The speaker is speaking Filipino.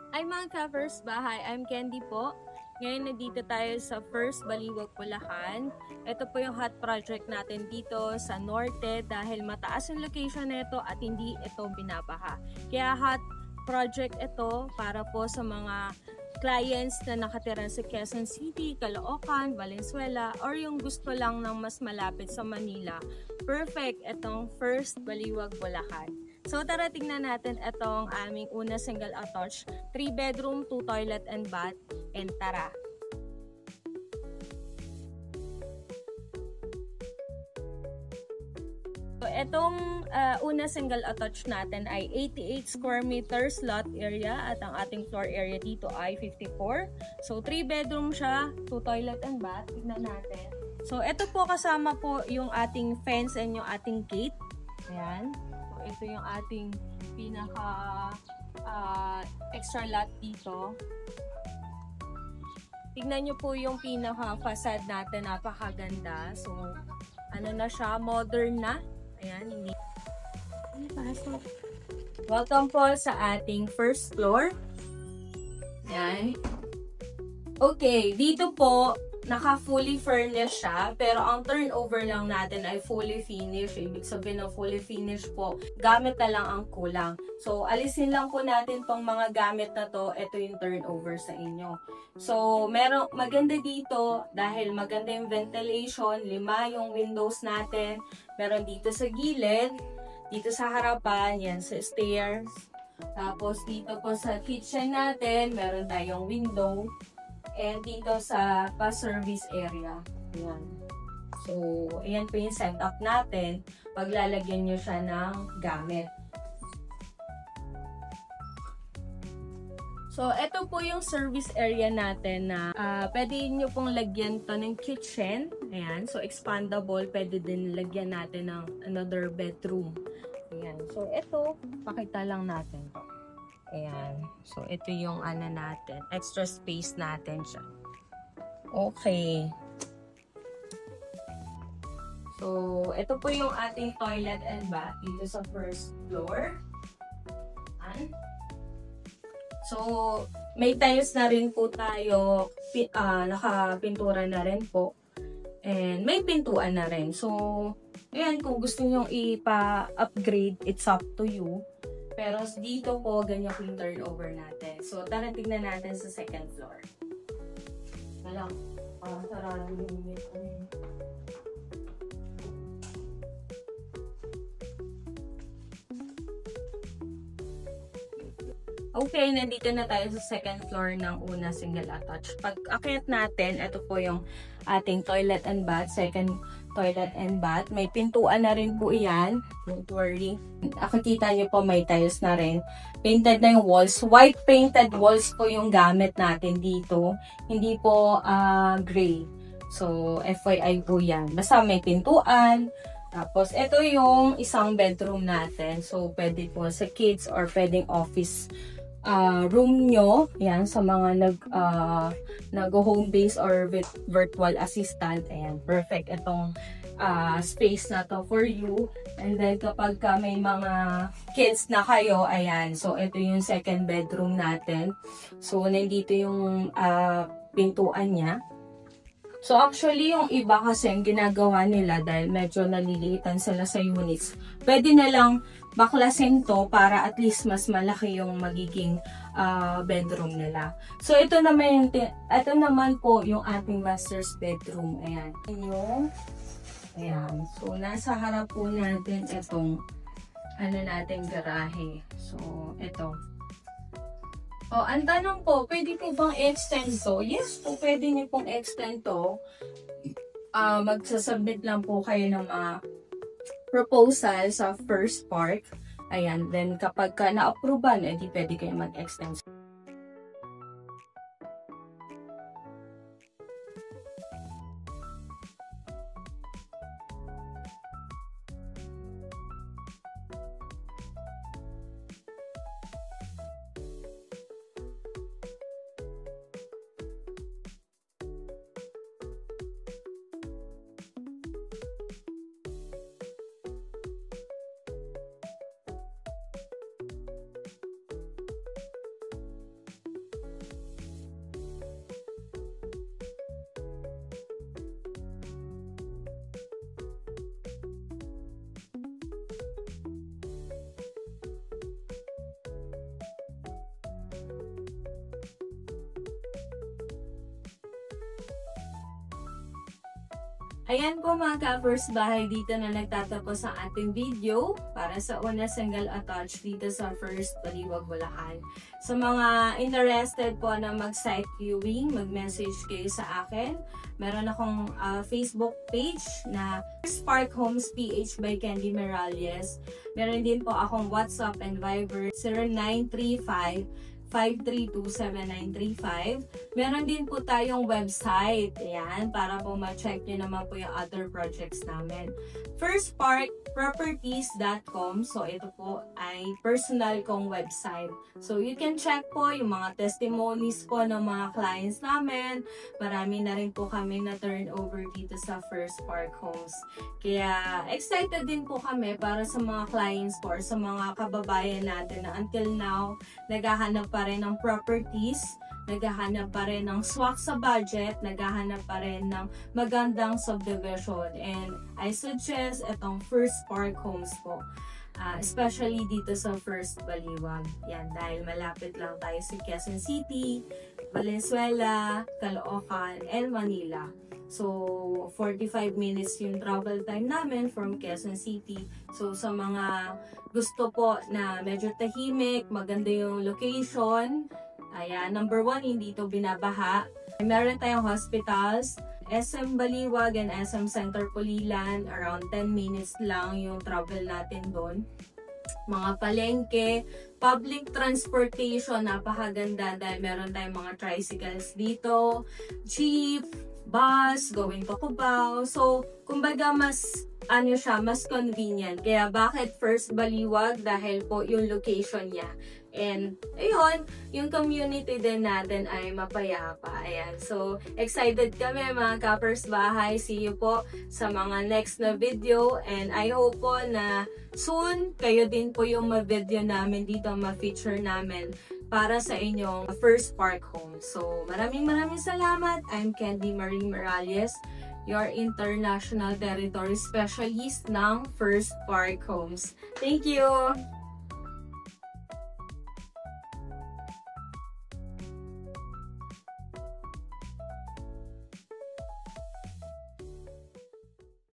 Ay mga ka-First Bahay, I'm Candy po. Ngayon nandito tayo sa First Baliwag, Bulacan. Ito po yung hot project natin dito sa Norte dahil mataas yung location nito at hindi ito binabaha. Kaya hot project ito para po sa mga clients na nakatira sa Quezon City, Caloocan, Valenzuela, or yung gusto lang ng mas malapit sa Manila. Perfect itong First Baliwag, Bulacan. So tara tingnan natin itong aming una single attached 3 bedroom, 2 toilet and bath, and tara. So itong una single attached natin ay 88 square meters lot area at ang ating floor area dito ay 54. So 3 bedroom siya, 2 toilet and bath. Tignan natin. So ito po kasama po yung ating fence and yung ating gate. Ayan. So ito yung ating pinaka extra lot dito. Tignan nyo po yung pinaka facade natin, napakaganda. So ano na siya, modern na. Ayan, hindi. Welcome po sa ating first floor. Ayan. Okay, dito po, naka-fully furnished siya, pero ang turnover lang natin ay fully finished. Ibig sabihin ng fully finished po, gamit na lang ang kulang. So, alisin lang po natin tong mga gamit na to, ito yung turnover sa inyo. So, maganda dito, dahil maganda yung ventilation, 5 yung windows natin, meron dito sa gilid, dito sa harapan, yan sa stairs. Tapos, dito po sa kitchen natin, meron tayong window. And dito sa pa-service area. Ayan. So, ayan po yung setup natin. Paglalagyan nyo siya ng gamit. So, ito po yung service area natin na pwede nyo pong lagyan to ng kitchen. Ayan. So, expandable. Pwede din lagyan natin ng another bedroom. Ayan. So, ito, pakita lang natin to. Ayan. So, ito yung ano natin. Extra space natin siya. Okay. So, ito po yung ating toilet and bath dito sa first floor. Ayan. So, may tiles na rin po tayo. Nakapintura na rin po. And may pintuan na rin. So, ayan. Kung gusto nyo ipa-upgrade, it's up to you. Pero dito po, ganyan po yung turnover natin. So, tara tignan natin sa second floor. Alam, sarado yung unit. Okay, nandito na tayo sa second floor ng una single attached. Pag akyat natin, ito po yung ating toilet and bath, second toilet and bath. May pintuan na rin po iyan. Don't worry. Nakikita nyo po may tiles na rin. Painted na yung walls. White painted walls po yung gamit natin dito. Hindi po gray. So, FYI po yan. Basta may pintuan. Tapos, ito yung isang bedroom natin. So, pwede po sa kids or pwedeng office room nyo, yan, sa mga nag-home base or virtual assistant, ayan, perfect itong space na to for you. And then, kapag may mga kids na kayo, ayan, so ito yung second bedroom natin. So, nandito yung pintuan niya. So, actually, yung iba kasi yung ginagawa nila dahil medyo naliliitan sila sa units, pwede na lang baklasin to para at least mas malaki yung magiging bedroom nila. So, ito naman po yung ating master's bedroom. Ayan. Ayan. So, nasa harap po natin itong nating garahe. So, ito. Oh, ang tanong po, pwede po bang extend to? Yes po, pwede niyo pong extend to. Magsasubmit lang po kayo ng mga proposal sa first part. Ayan, then kapag na-approvean, edi pwede kayo mag-extend. Ayan po mga ka-first bahay, dito na nagtatapos ang ating video para sa una single attached dito sa First Baliwag, Bulacan. Sa mga interested po na mag-site viewing, mag-message kayo sa akin. Meron akong Facebook page na Spark Homes PH by Candy Meralies. Meron din po akong WhatsApp and Viber 0935-532-7935. Meron din po tayong website. Ayan, para po ma-check nyo naman po yung other projects namin. Firstsparkproperties.com. So, ito po ay personal kong website. So, you can check po yung mga testimonies po ng mga clients namin. Marami na rin po kami na turnover dito sa First Spark Homes. Kaya, excited din po kami para sa mga clients po or sa mga kababayan natin na until now, naghahanap pa rin ng properties, naghahanap pa rin ng swak sa budget, naghahanap pa rin ng magandang subdivision. And I suggest itong First Spark Homes po. Especially dito sa First Baliwag. Yan, dahil malapit lang tayo sa Quezon City, Valenzuela, Caloocan, and Manila. So, 45 minutes yung travel time namin from Quezon City. So, sa mga gusto po na medyo tahimik, maganda yung location, ayan, number 1, hindi ito binabaha. Meron tayong hospitals, SM Baliwag and SM Center Pulilan, around 10 minutes lang yung travel natin doon. Mga palengke, public transportation, napakaganda dahil meron tayong mga tricycles dito, jeep, bus, going to Cubao. So, kumbaga mas mas convenient. Kaya bakit First Baliwag? Dahil po yung location niya. And, ayun, yung community din natin ay mapayapa. Ayan. So, excited kami mga ka-first bahay. See you po sa mga next na video. And I hope po na soon, kayo din po yung ma-video namin dito, ma-feature namin para sa inyong First Spark Home. So, maraming salamat. I'm Candy Marie Meralies, your International Territory Specialist ng First Spark Homes. Thank you!